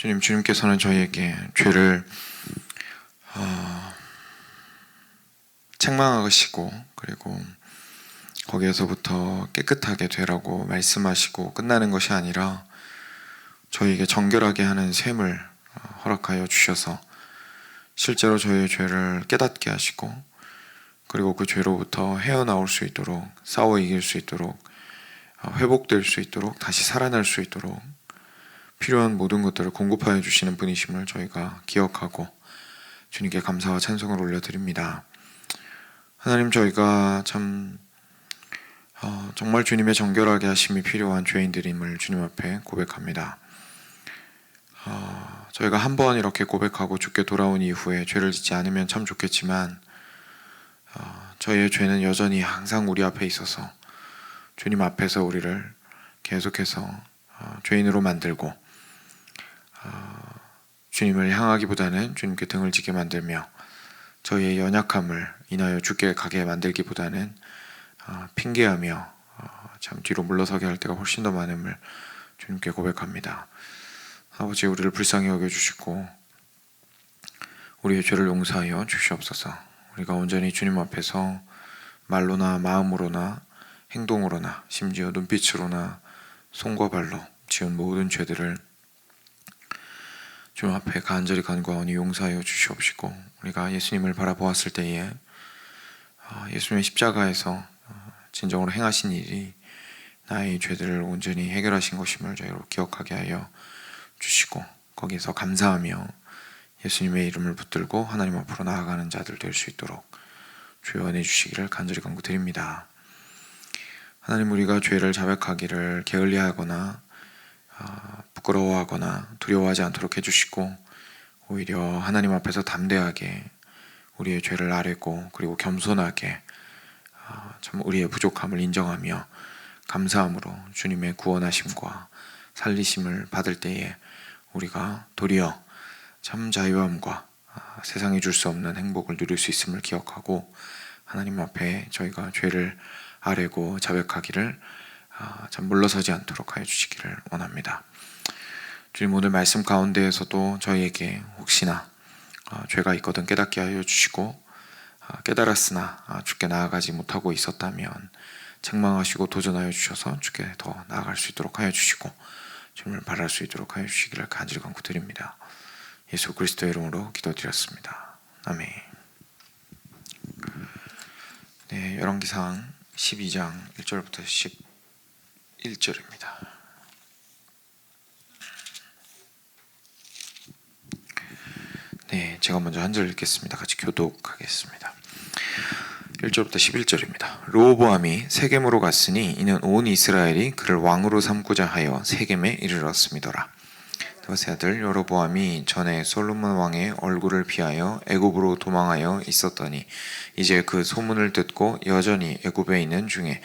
주님께서는 저희에게 죄를 책망하시고 그리고 거기에서부터 깨끗하게 되라고 말씀하시고 끝나는 것이 아니라 저희에게 정결하게 하는 셈을 허락하여 주셔서 실제로 저희의 죄를 깨닫게 하시고 그리고 그 죄로부터 헤어나올 수 있도록 싸워 이길 수 있도록 회복될 수 있도록 다시 살아날 수 있도록 필요한 모든 것들을 공급하여 주시는 분이심을 저희가 기억하고 주님께 감사와 찬송을 올려드립니다. 하나님, 저희가 참 정말 주님의 정결하게 하심이 필요한 죄인들임을 주님 앞에 고백합니다. 저희가 한번 이렇게 고백하고 주께 돌아온 이후에 죄를 짓지 않으면 참 좋겠지만 저희의 죄는 여전히 항상 우리 앞에 있어서 주님 앞에서 우리를 계속해서 죄인으로 만들고 주님을 향하기보다는 주님께 등을 지게 만들며 저희의 연약함을 인하여 주께 가게 만들기보다는 핑계하며 참 뒤로 물러서게 할 때가 훨씬 더 많음을 주님께 고백합니다. 아버지, 우리를 불쌍히 여겨주시고 우리의 죄를 용서하여 주시옵소서. 우리가 온전히 주님 앞에서 말로나 마음으로나 행동으로나 심지어 눈빛으로나 손과 발로 지은 모든 죄들을 주님 앞에 간절히 간구하오니 용서하여 주시옵시고 우리가 예수님을 바라보았을 때에 예수님의 십자가에서 진정으로 행하신 일이 나의 죄들을 온전히 해결하신 것임을 저희로 기억하게 하여 주시고 거기서 감사하며 예수님의 이름을 붙들고 하나님 앞으로 나아가는 자들 될 수 있도록 주여 은혜 주시기를 간절히 간구드립니다. 하나님, 우리가 죄를 자백하기를 게을리하거나 부끄러워하거나 두려워하지 않도록 해주시고 오히려 하나님 앞에서 담대하게 우리의 죄를 아뢰고 그리고 겸손하게 참 우리의 부족함을 인정하며 감사함으로 주님의 구원하심과 살리심을 받을 때에 우리가 도리어 참 자유함과 세상이 줄 수 없는 행복을 누릴 수 있음을 기억하고 하나님 앞에 저희가 죄를 아뢰고 자백하기를 참 물러서지 않도록 하여 주시기를 원합니다. 주님, 오늘 말씀 가운데에서도 저희에게 혹시나 죄가 있거든 깨닫게 하여 주시고 깨달았으나 주께 나아가지 못하고 있었다면 책망하시고 도전하여 주셔서 주께 더 나아갈 수 있도록 하여 주시고 주님을 바랄 수 있도록 하여 주시기를 간절히 간구드립니다. 예수 그리스도의 이름으로 기도드렸습니다. 아멘. 네, 열왕기상 12장 1절부터 11절입니다. 네, 제가 먼저 한 절 읽겠습니다. 같이 교독하겠습니다. 1절부터 11절입니다. 르호보암이 세겜으로 갔으니 이는 온 이스라엘이 그를 왕으로 삼고자 하여 세겜에 이르렀음이더라. 다윗의 아들 여로보암이 전에 솔로몬 왕의 얼굴을 피하여 애굽으로 도망하여 있었더니 이제 그 소문을 듣고 여전히 애굽에 있는 중에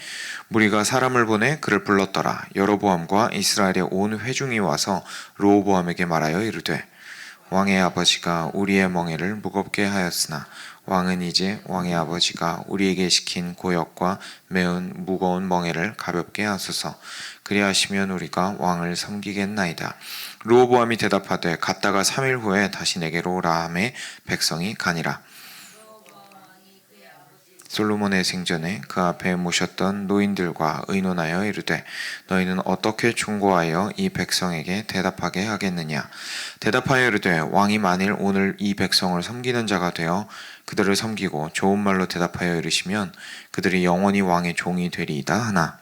무리가 사람을 보내 그를 불렀더라. 여로보암과 이스라엘의 온 회중이 와서 르호보암에게 말하여 이르되 왕의 아버지가 우리의 멍에를 무겁게 하였으나 왕은 이제 왕의 아버지가 우리에게 시킨 고역과 매운 무거운 멍에를 가볍게 하소서. 그리하시면 우리가 왕을 섬기겠나이다. 르호보암이 대답하되 갔다가 3일 후에 다시 내게로 오라 하매 백성이 가니라. 솔로몬의 생전에 그 앞에 모셨던 노인들과 의논하여 이르되 너희는 어떻게 충고하여 이 백성에게 대답하게 하겠느냐. 대답하여 이르되 왕이 만일 오늘 이 백성을 섬기는 자가 되어 그들을 섬기고 좋은 말로 대답하여 이르시면 그들이 영원히 왕의 종이 되리이다 하나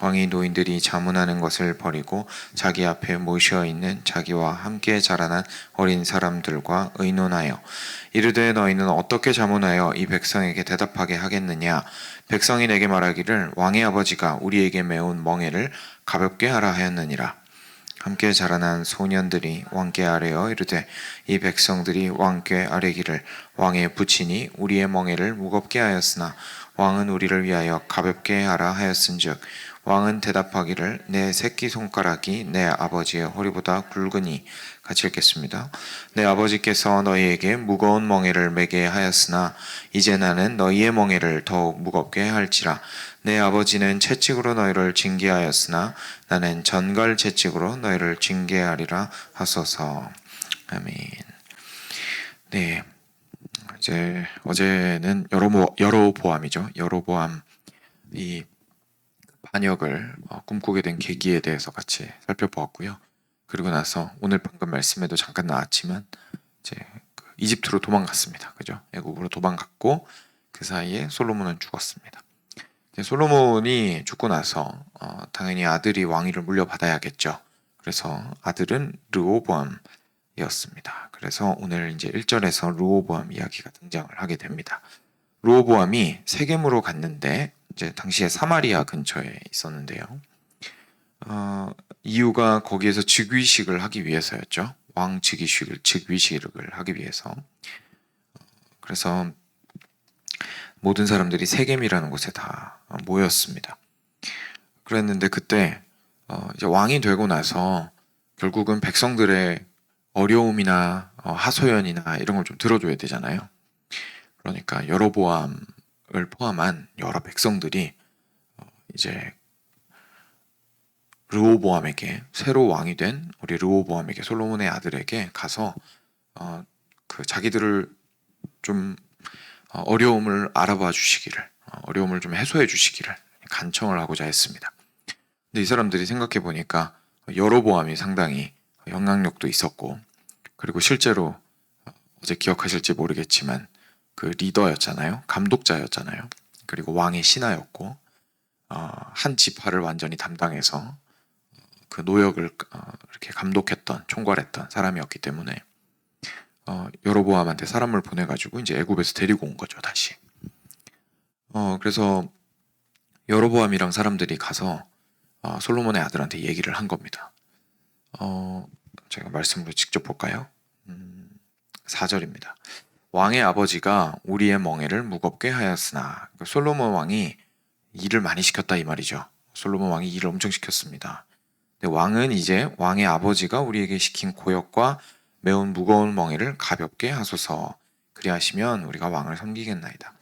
왕이 노인들이 자문하는 것을 버리고 자기 앞에 모셔 있는 자기와 함께 자라난 어린 사람들과 의논하여 이르되 너희는 어떻게 자문하여 이 백성에게 대답하게 하겠느냐. 백성이 내게 말하기를 왕의 아버지가 우리에게 메운 멍에를 가볍게 하라 하였느니라. 함께 자라난 소년들이 왕께 아뢰어 이르되 이 백성들이 왕께 아뢰기를 왕의 부친이 우리의 멍에를 무겁게 하였으나 왕은 우리를 위하여 가볍게 하라 하였은즉 왕은 대답하기를 내 새끼손가락이 내 아버지의 허리보다 굵으니. 같이 읽겠습니다. 내 아버지께서 너희에게 무거운 멍에를 매게 하였으나 이제 나는 너희의 멍에를 더욱 무겁게 할지라. 내 아버지는 채찍으로 너희를 징계하였으나 나는 전갈 채찍으로 너희를 징계하리라 하소서. 아멘. 네, 이제 어제는 여로보암이죠. 여로보암 이 반역을 꿈꾸게 된 계기에 대해서 같이 살펴보았고요. 그리고 나서 오늘 방금 말씀에도 잠깐 나왔지만 이제 이집트로 도망갔습니다. 그죠? 애굽으로 도망갔고 그 사이에 솔로몬은 죽었습니다. 솔로몬이 죽고 나서 당연히 아들이 왕위를 물려받아야겠죠. 그래서 아들은 르호보암이었습니다. 그래서 오늘 이제 1절에서 르호보암 이야기가 등장을 하게 됩니다. 르호보암이 세겜으로 갔는데 이제 당시에 사마리아 근처에 있었는데요. 이유가 거기에서 즉위식을 하기 위해서였죠. 왕 즉위식을 하기 위해서. 그래서 모든 사람들이 세겜이라는 곳에 다 모였습니다. 그랬는데 그때 이제 왕이 되고 나서 결국은 백성들의 어려움이나 하소연이나 이런 걸 좀 들어줘야 되잖아요. 그러니까 여로보암을 포함한 여러 백성들이 이제 르호보암에게, 새로 왕이 된 우리 르호보암에게, 솔로몬의 아들에게 가서 그 자기들을 좀 어려움을 알아봐 주시기를, 어려움을 좀 해소해 주시기를 간청을 하고자 했습니다. 근데 이 사람들이 생각해 보니까 여로보암이 상당히 영향력도 있었고, 그리고 실제로 어제 기억하실지 모르겠지만 그 리더였잖아요. 감독자였잖아요. 그리고 왕의 신하였고, 한 지파를 완전히 담당해서 그 노역을 이렇게 감독했던, 총괄했던 사람이었기 때문에 여로보암한테 사람을 보내가지고 이제 애굽에서 데리고 온 거죠, 다시. 그래서 여로보암이랑 사람들이 가서 솔로몬의 아들한테 얘기를 한 겁니다. 제가 말씀으로 직접 볼까요? 4절입니다. 왕의 아버지가 우리의 멍에를 무겁게 하였으나, 솔로몬 왕이 일을 많이 시켰다 이 말이죠. 솔로몬 왕이 일을 엄청 시켰습니다. 근데 왕은 이제 왕의 아버지가 우리에게 시킨 고역과 매운 무거운 멍에를 가볍게 하소서. 그리하시면 우리가 왕을 섬기겠나이다.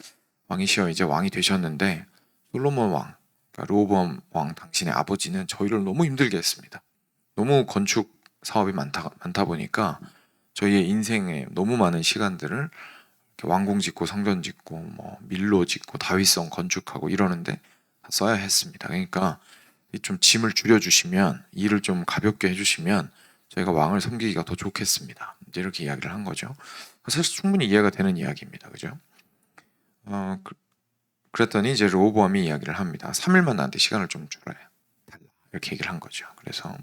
왕이시여, 이제 왕이 되셨는데 솔로몬 왕, 그러니까 르호보암 왕 당신의 아버지는 저희를 너무 힘들게 했습니다. 너무 건축 사업이 많다 보니까 저희의 인생에 너무 많은 시간들을 왕궁 짓고 성전 짓고 뭐 밀로 짓고 다윗성 건축하고 이러는데 다 써야 했습니다. 그러니까 좀 짐을 줄여주시면, 일을 좀 가볍게 해주시면 저희가 왕을 섬기기가 더 좋겠습니다. 이제 이렇게 이야기를 한 거죠. 사실 충분히 이해가 되는 이야기입니다. 그죠? 그랬더니 이제 르호보암이 이야기를 합니다. 3일만 나한테 시간을 좀 달라. 이렇게 얘기를 한 거죠. 그래서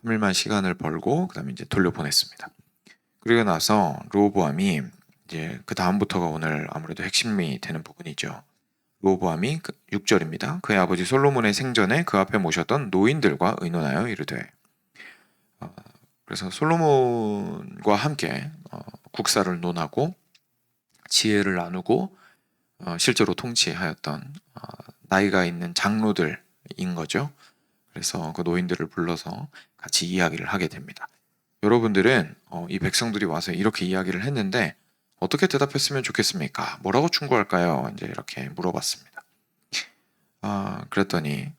3일만 시간을 벌고 그다음에 이제 돌려보냈습니다. 그리고 나서 르호보암이 이제 그 다음부터가 오늘 아무래도 핵심이 되는 부분이죠. 르호보암이 6절입니다. 그의 아버지 솔로몬의 생전에 그 앞에 모셨던 노인들과 의논하여 이르되. 그래서 솔로몬과 함께 국사를 논하고 지혜를 나누고 실제로 통치하였던 나이가 있는 장로들인 거죠. 그래서 그 노인들을 불러서 같이 이야기를 하게 됩니다. 여러분들은 이 백성들이 와서 이렇게 이야기를 했는데 어떻게 대답했으면 좋겠습니까? 뭐라고 충고할까요? 이제 이렇게 물어봤습니다. 그랬더니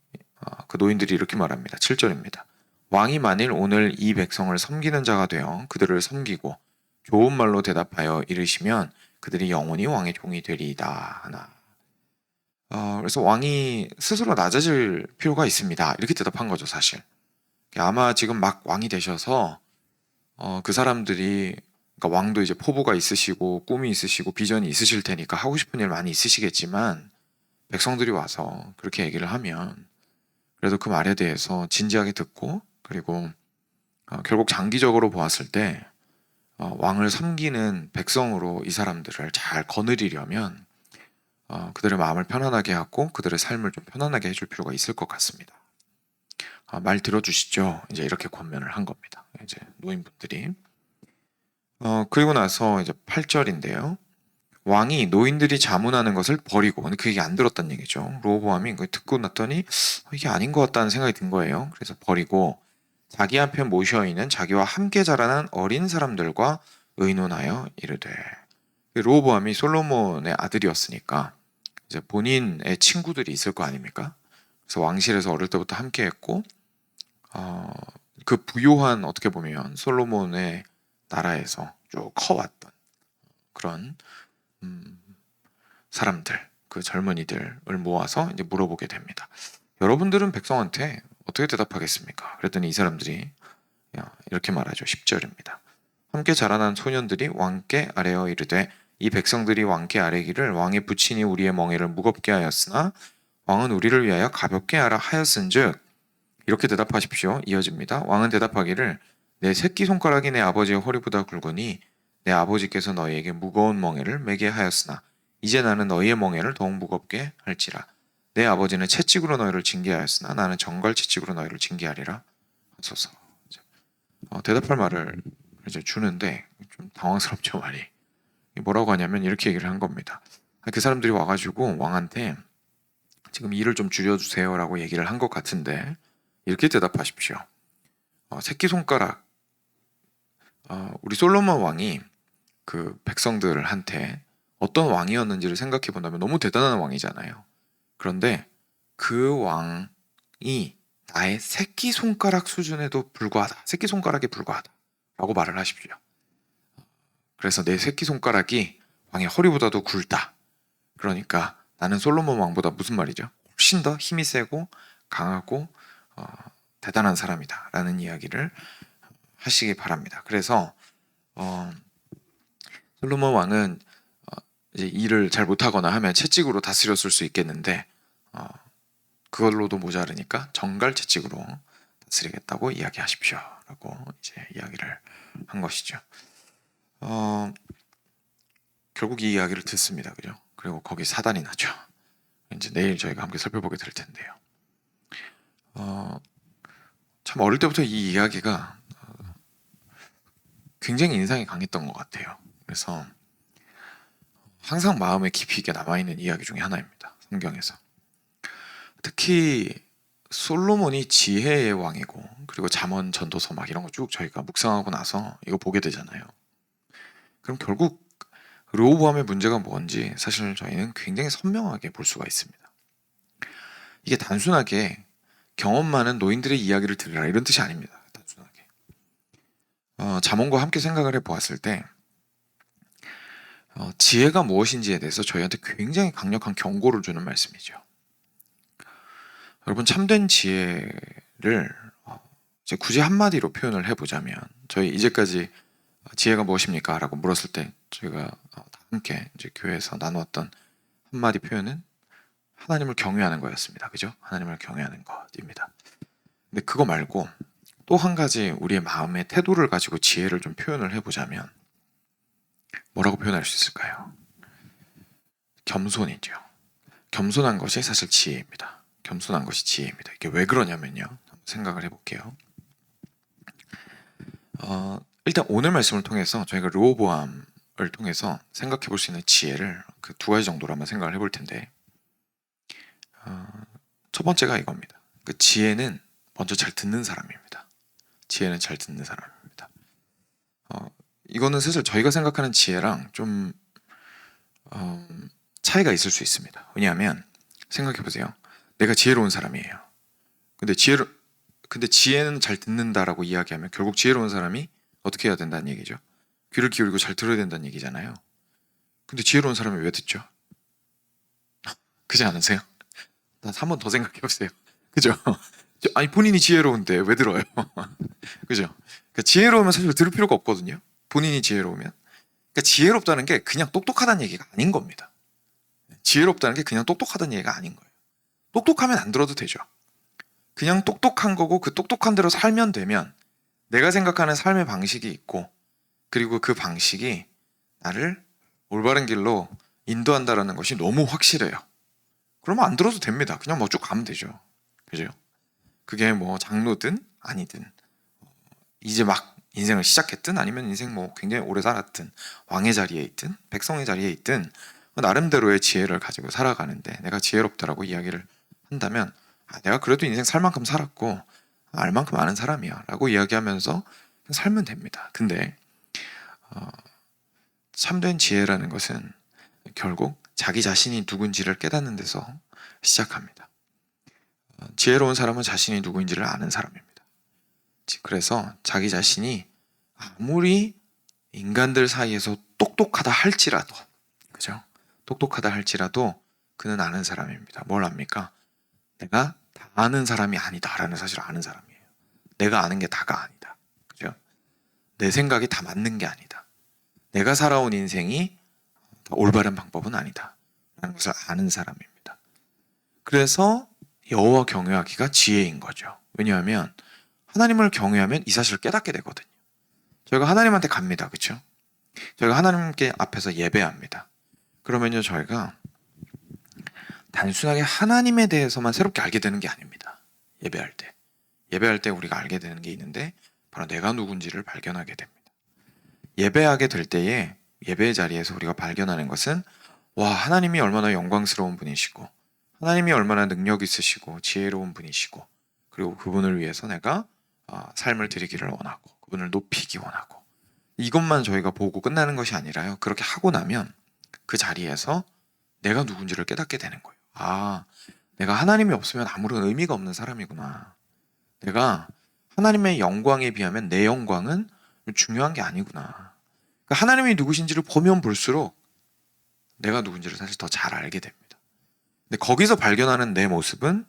그 노인들이 이렇게 말합니다. 7절입니다. 왕이 만일 오늘 이 백성을 섬기는 자가 되어 그들을 섬기고 좋은 말로 대답하여 이르시면 그들이 영원히 왕의 종이 되리이다 하나. 그래서 왕이 스스로 낮아질 필요가 있습니다. 이렇게 대답한 거죠, 사실. 아마 지금 막 왕이 되셔서 그 사람들이, 그러니까 왕도 이제 포부가 있으시고 꿈이 있으시고 비전이 있으실 테니까 하고 싶은 일 많이 있으시겠지만 백성들이 와서 그렇게 얘기를 하면 그래도 그 말에 대해서 진지하게 듣고, 그리고 결국 장기적으로 보았을 때 왕을 섬기는 백성으로 이 사람들을 잘 거느리려면 그들의 마음을 편안하게 하고 그들의 삶을 좀 편안하게 해줄 필요가 있을 것 같습니다. 말 들어주시죠. 이제 이렇게 권면을 한 겁니다. 이제 노인분들이. 그리고 나서 이제 8절인데요. 왕이 노인들이 자문하는 것을 버리고, 근데 그 얘기 안 들었단 얘기죠. 르호보암이 그걸 듣고 났더니 이게 아닌 것 같다는 생각이 든 거예요. 그래서 버리고 자기 앞에 모셔 있는 자기와 함께 자라난 어린 사람들과 의논하여 이르되. 르호보암이 솔로몬의 아들이었으니까 이제 본인의 친구들이 있을 거 아닙니까? 그래서 왕실에서 어릴 때부터 함께했고 그 부요한 어떻게 보면 솔로몬의 나라에서 쭉 커왔던 그런 사람들, 그 젊은이들을 모아서 이제 물어보게 됩니다. 여러분들은 백성한테 어떻게 대답하겠습니까? 그랬더니 이 사람들이 이렇게 말하죠. 10절입니다. 함께 자라난 소년들이 왕께 아뢰어 이르되 이 백성들이 왕께 아뢰기를 왕의 부친이 우리의 멍에를 무겁게 하였으나 왕은 우리를 위하여 가볍게 하라 하였은즉 이렇게 대답하십시오. 이어집니다. 왕은 대답하기를 내 새끼손가락이 내 아버지의 허리보다 굵으니 내 아버지께서 너희에게 무거운 멍에를 매게 하였으나 이제 나는 너희의 멍에를 더욱 무겁게 할지라. 내 아버지는 채찍으로 너희를 징계하였으나 나는 정갈 채찍으로 너희를 징계하리라 하소서. 대답할 말을 이제 주는데 좀 당황스럽죠, 말이. 뭐라고 하냐면 이렇게 얘기를 한 겁니다. 그 사람들이 와가지고 왕한테 지금 일을 좀 줄여주세요라고 얘기를 한 것 같은데 이렇게 대답하십시오. 새끼손가락 우리 솔로몬 왕이 그 백성들한테 어떤 왕이었는지를 생각해 본다면 너무 대단한 왕이잖아요. 그런데 그 왕이 나의 새끼손가락 수준에도 불과하다. 새끼손가락에 불과하다. 라고 말을 하십시오. 그래서 내 새끼손가락이 왕의 허리보다도 굵다. 그러니까 나는 솔로몬 왕보다 무슨 말이죠? 훨씬 더 힘이 세고 강하고 대단한 사람이다. 라는 이야기를 하시기 바랍니다. 그래서 솔로몬 왕은 이제 일을 잘 못하거나 하면 채찍으로 다스렸을 수 있겠는데 그걸로도 모자르니까 정갈 채찍으로 다스리겠다고 이야기하십시오. 라고 이제 이야기를 한 것이죠. 결국 이 이야기를 듣습니다. 그죠? 그리고 거기 사단이 나죠. 이제 내일 저희가 함께 살펴보게 될 텐데요. 참 어릴 때부터 이 이야기가 굉장히 인상이 강했던 것 같아요. 그래서 항상 마음에 깊이 있게 남아있는 이야기 중에 하나입니다. 성경에서. 특히 솔로몬이 지혜의 왕이고 그리고 잠언 전도서 막 이런 거 쭉 저희가 묵상하고 나서 이거 보게 되잖아요. 그럼 결국 르호보암의 문제가 뭔지 사실 저희는 굉장히 선명하게 볼 수가 있습니다. 이게 단순하게 경험 많은 노인들의 이야기를 들으라 이런 뜻이 아닙니다. 단순하게 잠언과 함께 생각을 해보았을 때 지혜가 무엇인지에 대해서 저희한테 굉장히 강력한 경고를 주는 말씀이죠. 여러분 참된 지혜를 이제 굳이 한마디로 표현을 해보자면 저희 이제까지 지혜가 무엇입니까? 라고 물었을 때 저희가 함께 이제 교회에서 나누었던 한마디 표현은 하나님을 경외하는 거였습니다. 그죠? 하나님을 경외하는 것입니다. 근데 그거 말고 또 한 가지 우리의 마음의 태도를 가지고 지혜를 좀 표현을 해보자면 뭐라고 표현할 수 있을까요? 겸손이죠. 겸손한 것이 사실 지혜입니다. 겸손한 것이 지혜입니다. 이게 왜 그러냐면요. 한번 생각을 해볼게요. 일단 오늘 말씀을 통해서 저희가 르호보암을 통해서 생각해 볼 수 있는 지혜를 그 두 가지 정도로 한번 생각을 해볼 텐데 첫 번째가 이겁니다. 그 지혜는 먼저 잘 듣는 사람입니다. 지혜는 잘 듣는 사람입니다. 이거는 사실 저희가 생각하는 지혜랑 좀 차이가 있을 수 있습니다. 왜냐하면 생각해 보세요. 내가 지혜로운 사람이에요. 근데 지혜는 잘 듣는다라고 이야기하면 결국 지혜로운 사람이 어떻게 해야 된다는 얘기죠? 귀를 기울이고 잘 들어야 된다는 얘기잖아요. 근데 지혜로운 사람이 왜 듣죠? 그지 않으세요? 한 번 더 생각해 보세요. 그죠? 아니 본인이 지혜로운데 왜 들어요? 그죠? 그러니까 지혜로우면 사실 들을 필요가 없거든요. 본인이 지혜로우면. 그러니까 지혜롭다는 게 그냥 똑똑하다는 얘기가 아닌 겁니다. 지혜롭다는 게 그냥 똑똑하다는 얘기가 아닌 거예요. 똑똑하면 안 들어도 되죠. 그냥 똑똑한 거고 그 똑똑한 대로 살면 되면 내가 생각하는 삶의 방식이 있고 그리고 그 방식이 나를 올바른 길로 인도한다라는 것이 너무 확실해요. 그러면 안 들어도 됩니다. 그냥 뭐 쭉 가면 되죠. 그죠? 그게 뭐 장로든 아니든 이제 막 인생을 시작했든 아니면 인생 뭐 굉장히 오래 살았든 왕의 자리에 있든 백성의 자리에 있든 나름대로의 지혜를 가지고 살아가는데 내가 지혜롭다라고 이야기를 한다면 내가 그래도 인생 살 만큼 살았고 알 만큼 아는 사람이야 라고 이야기하면서 살면 됩니다. 근데 참된 지혜라는 것은 결국 자기 자신이 누군지를 깨닫는 데서 시작합니다. 지혜로운 사람은 자신이 누구인지를 아는 사람입니다. 그래서 자기 자신이 아무리 인간들 사이에서 똑똑하다 할지라도, 그죠? 똑똑하다 할지라도 그는 아는 사람입니다. 뭘 압니까? 내가 다 아는 사람이 아니다라는 사실을 아는 사람이에요. 내가 아는 게 다가 아니다. 그죠? 내 생각이 다 맞는 게 아니다. 내가 살아온 인생이 올바른 방법은 아니다. 라는 것을 아는 사람입니다. 그래서 여호와 경외하기가 지혜인 거죠. 왜냐하면 하나님을 경외하면 이 사실을 깨닫게 되거든요. 저희가 하나님한테 갑니다. 그렇죠? 저희가 하나님께 앞에서 예배합니다. 그러면요, 저희가 단순하게 하나님에 대해서만 새롭게 알게 되는 게 아닙니다. 예배할 때 우리가 알게 되는 게 있는데 바로 내가 누군지를 발견하게 됩니다. 예배하게 될 때에 예배의 자리에서 우리가 발견하는 것은 와, 하나님이 얼마나 영광스러운 분이시고 하나님이 얼마나 능력 있으시고 지혜로운 분이시고 그리고 그분을 위해서 내가 삶을 드리기를 원하고 그분을 높이기 원하고 이것만 저희가 보고 끝나는 것이 아니라요. 그렇게 하고 나면 그 자리에서 내가 누군지를 깨닫게 되는 거예요. 아, 내가 하나님이 없으면 아무런 의미가 없는 사람이구나. 내가 하나님의 영광에 비하면 내 영광은 중요한 게 아니구나. 그러니까 하나님이 누구신지를 보면 볼수록 내가 누군지를 사실 더 잘 알게 됩니다. 근데 거기서 발견하는 내 모습은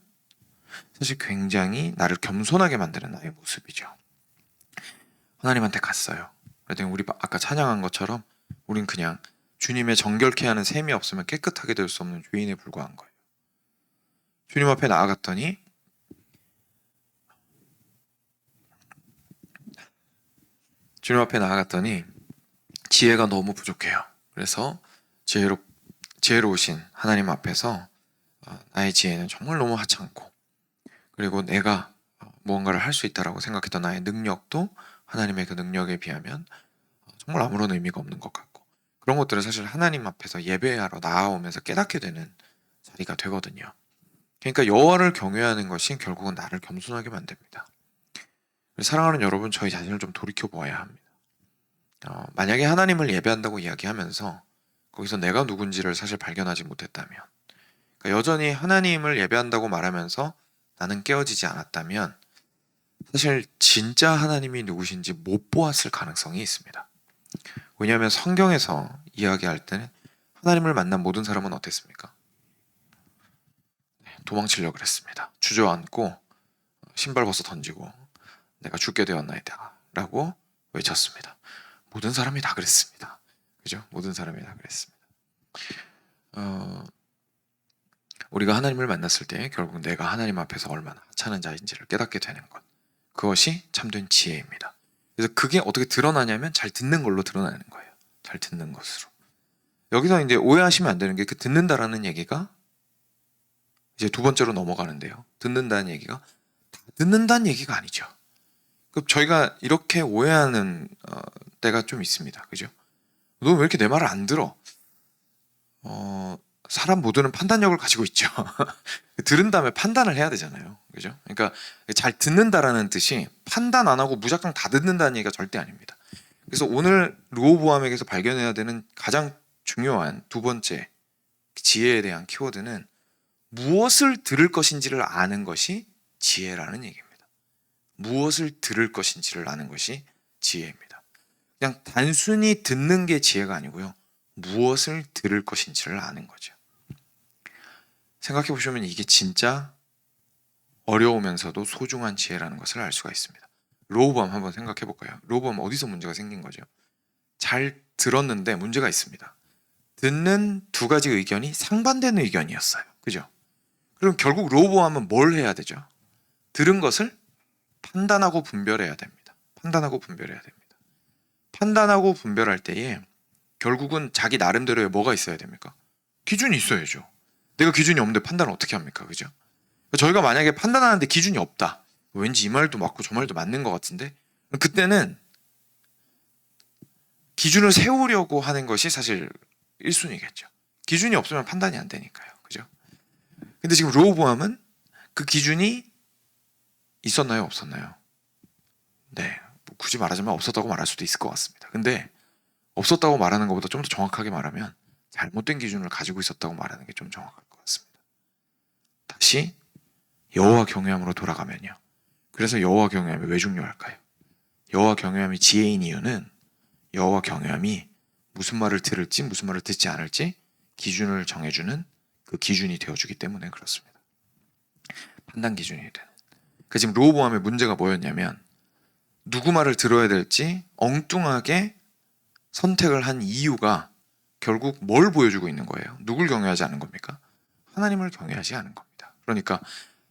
사실 굉장히 나를 겸손하게 만드는 나의 모습이죠. 하나님한테 갔어요. 그랬더니 우리 아까 찬양한 것처럼 우린 그냥 주님의 정결케 하는 셈이 없으면 깨끗하게 될 수 없는 죄인에 불과한 거예요. 주님 앞에 나아갔더니 지혜가 너무 부족해요. 그래서 지혜로우신 하나님 앞에서 나의 지혜는 정말 너무 하찮고 그리고 내가 무언가를 할 수 있다라고 생각했던 나의 능력도 하나님의 그 능력에 비하면 정말 아무런 의미가 없는 것 같고 그런 것들을 사실 하나님 앞에서 예배하러 나아오면서 깨닫게 되는 자리가 되거든요. 그러니까 여호와를 경외하는 것이 결국은 나를 겸손하게 만듭니다. 사랑하는 여러분, 저희 자신을 좀 돌이켜 보아야 합니다. 만약에 하나님을 예배한다고 이야기하면서 거기서 내가 누군지를 사실 발견하지 못했다면 그러니까 여전히 하나님을 예배한다고 말하면서 나는 깨어지지 않았다면 사실 진짜 하나님이 누구신지 못 보았을 가능성이 있습니다. 왜냐하면 성경에서 이야기할 때는 하나님을 만난 모든 사람은 어땠습니까? 도망치려고 그랬습니다. 주저앉고 신발 벗어 던지고 내가 죽게 되었나이다 라고 외쳤습니다. 모든 사람이 다 그랬습니다. 그죠? 모든 사람이 다 그랬습니다. 우리가 하나님을 만났을 때 결국 내가 하나님 앞에서 얼마나 하찮은 자인지를 깨닫게 되는 것, 그것이 참된 지혜입니다. 그래서 그게 어떻게 드러나냐면 잘 듣는 걸로 드러나는 거예요. 잘 듣는 것으로. 여기서 이제 오해하시면 안 되는 게 그 듣는다라는 얘기가 이제 두 번째로 넘어가는데요. 듣는다는 얘기가 다 듣는다는 얘기가 아니죠. 저희가 이렇게 오해하는 때가 좀 있습니다. 그죠? 너 왜 이렇게 내 말을 안 들어? 사람 모두는 판단력을 가지고 있죠. 들은 다음에 판단을 해야 되잖아요. 그죠? 그러니까 잘 듣는다라는 뜻이 판단 안 하고 무작정 다 듣는다는 얘기가 절대 아닙니다. 그래서 오늘 르호보암에게서 발견해야 되는 가장 중요한 두 번째 지혜에 대한 키워드는 무엇을 들을 것인지를 아는 것이 지혜라는 얘기입니다. 무엇을 들을 것인지를 아는 것이 지혜입니다. 그냥 단순히 듣는 게 지혜가 아니고요. 무엇을 들을 것인지를 아는 거죠. 생각해 보시면 이게 진짜 어려우면서도 소중한 지혜라는 것을 알 수가 있습니다. 르호보암 한번 생각해 볼까요? 르호보암 어디서 문제가 생긴 거죠? 잘 들었는데 문제가 있습니다. 듣는 두 가지 의견이 상반되는 의견이었어요. 그죠? 그럼 결국 르호보암은 뭘 해야 되죠? 들은 것을 판단하고 분별해야 됩니다. 판단하고 분별할 때에 결국은 자기 나름대로의 뭐가 있어야 됩니까? 기준이 있어야죠. 내가 기준이 없는데 판단을 어떻게 합니까? 그죠? 저희가 만약에 판단하는데 기준이 없다. 왠지 이 말도 맞고 저 말도 맞는 것 같은데 그때는 기준을 세우려고 하는 것이 사실 1순위겠죠. 기준이 없으면 판단이 안 되니까요. 그죠? 근데 지금 르호보암은 그 기준이 있었나요? 없었나요? 네. 굳이 말하자면 없었다고 말할 수도 있을 것 같습니다. 근데 없었다고 말하는 것보다 좀 더 정확하게 말하면 잘못된 기준을 가지고 있었다고 말하는 게 좀 정확할 것 같습니다. 다시 여호와 경외함으로 돌아가면요. 그래서 여호와 경외함이 왜 중요할까요? 여호와 경외함이 지혜인 이유는 여호와 경외함이 무슨 말을 들을지 무슨 말을 듣지 않을지 기준을 정해주는 그 기준이 되어주기 때문에 그렇습니다. 판단 기준이 되는. 그 지금 르호보암의 문제가 뭐였냐면 누구 말을 들어야 될지 엉뚱하게 선택을 한 이유가 결국 뭘 보여주고 있는 거예요? 누굴 경외하지 않은 겁니까? 하나님을 경외하지 않은 겁니다. 그러니까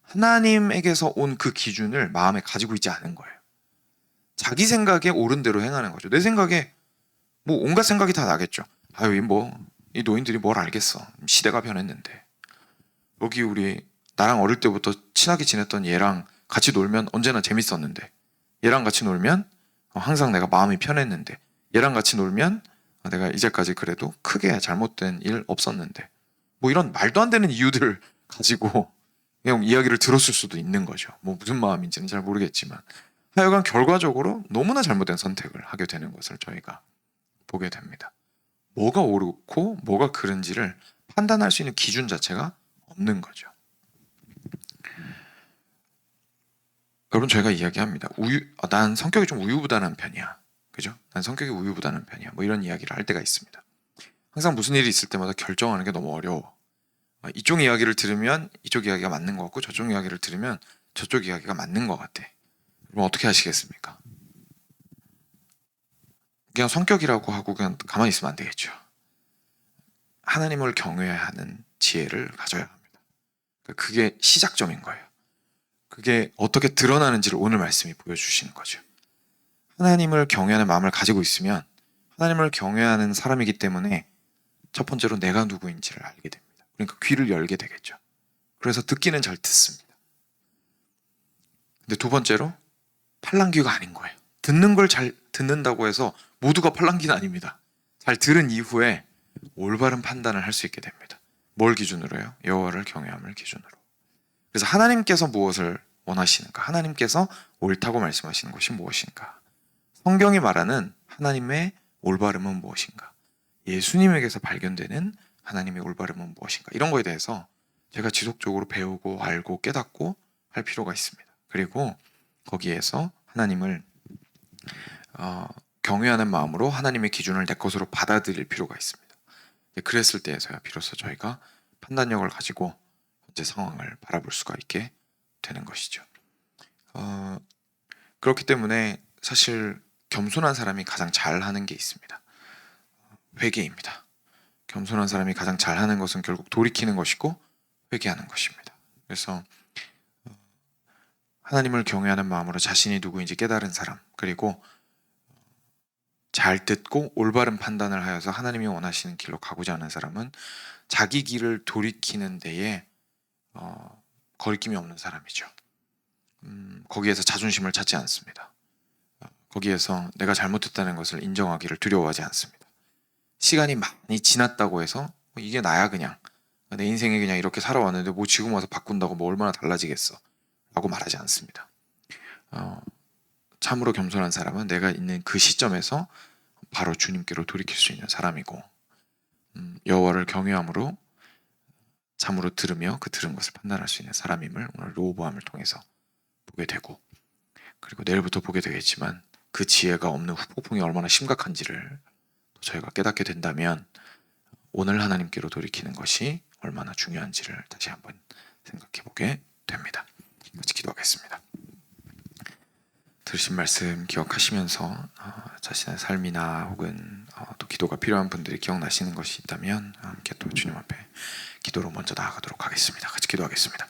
하나님에게서 온 그 기준을 마음에 가지고 있지 않은 거예요. 자기 생각에 옳은 대로 행하는 거죠. 내 생각에 뭐 온갖 생각이 다 나겠죠. 아유, 이 노인들이 뭘 알겠어. 시대가 변했는데. 여기 나랑 어릴 때부터 친하게 지냈던 얘랑 같이 놀면 언제나 재밌었는데, 얘랑 같이 놀면 항상 내가 마음이 편했는데, 얘랑 같이 놀면 내가 이제까지 그래도 크게 잘못된 일 없었는데, 뭐 이런 말도 안 되는 이유들을 가지고 그냥 이야기를 들었을 수도 있는 거죠. 뭐 무슨 마음인지는 잘 모르겠지만 하여간 결과적으로 너무나 잘못된 선택을 하게 되는 것을 저희가 보게 됩니다. 뭐가 옳고 뭐가 그른지를 판단할 수 있는 기준 자체가 없는 거죠. 여러분, 저희가 이야기합니다. 난 성격이 좀 우유부단한 편이야. 그죠? 난 성격이 우유부단한 편이야. 뭐 이런 이야기를 할 때가 있습니다. 항상 무슨 일이 있을 때마다 결정하는 게 너무 어려워. 이쪽 이야기를 들으면 이쪽 이야기가 맞는 것 같고 저쪽 이야기를 들으면 저쪽 이야기가 맞는 것 같아. 그럼 어떻게 하시겠습니까? 그냥 성격이라고 하고 그냥 가만히 있으면 안 되겠죠. 하나님을 경외해야 하는 지혜를 가져야 합니다. 그게 시작점인 거예요. 그게 어떻게 드러나는지를 오늘 말씀이 보여주시는 거죠. 하나님을 경외하는 마음을 가지고 있으면 하나님을 경외하는 사람이기 때문에 첫 번째로 내가 누구인지를 알게 됩니다. 그러니까 귀를 열게 되겠죠. 그래서 듣기는 잘 듣습니다. 근데 두 번째로 팔랑귀가 아닌 거예요. 듣는 걸 잘 듣는다고 해서 모두가 팔랑귀는 아닙니다. 잘 들은 이후에 올바른 판단을 할 수 있게 됩니다. 뭘 기준으로요? 여호와를 경외함을 기준으로. 그래서 하나님께서 무엇을 원하시는가? 하나님께서 옳다고 말씀하시는 것이 무엇인가? 성경이 말하는 하나님의 올바름은 무엇인가? 예수님에게서 발견되는 하나님의 올바름은 무엇인가? 이런 거에 대해서 제가 지속적으로 배우고 알고 깨닫고 할 필요가 있습니다. 그리고 거기에서 하나님을 경외하는 마음으로 하나님의 기준을 내 것으로 받아들일 필요가 있습니다. 그랬을 때에서야 비로소 저희가 판단력을 가지고 현재 상황을 바라볼 수가 있게 되는 것이죠. 그렇기 때문에 사실 겸손한 사람이 가장 잘하는 게 있습니다. 회개입니다. 겸손한 사람이 가장 잘하는 것은 결국 돌이키는 것이고 회개하는 것입니다. 그래서 하나님을 경외하는 마음으로 자신이 누구인지 깨달은 사람, 그리고 잘 듣고 올바른 판단을 하여서 하나님이 원하시는 길로 가고자 하는 사람은 자기 길을 돌이키는 데에 거리낌이 없는 사람이죠. 거기에서 자존심을 찾지 않습니다. 거기에서 내가 잘못했다는 것을 인정하기를 두려워하지 않습니다. 시간이 많이 지났다고 해서 이게 나야 그냥 내 인생에 그냥 이렇게 살아왔는데 뭐 지금 와서 바꾼다고 뭐 얼마나 달라지겠어 라고 말하지 않습니다. 참으로 겸손한 사람은 내가 있는 그 시점에서 바로 주님께로 돌이킬 수 있는 사람이고, 여호와를 경외함으로 참으로 들으며 그 들은 것을 판단할 수 있는 사람임을 오늘 르호보암을 통해서 보게 되고, 그리고 내일부터 보게 되겠지만 그 지혜가 없는 후폭풍이 얼마나 심각한지를 저희가 깨닫게 된다면 오늘 하나님께로 돌이키는 것이 얼마나 중요한지를 다시 한번 생각해 보게 됩니다. 같이 기도하겠습니다. 들으신 말씀 기억하시면서 자신의 삶이나 혹은 또 기도가 필요한 분들이 기억나시는 것이 있다면 함께 또 주님 앞에 기도로 먼저 나아가도록 하겠습니다. 같이 기도하겠습니다.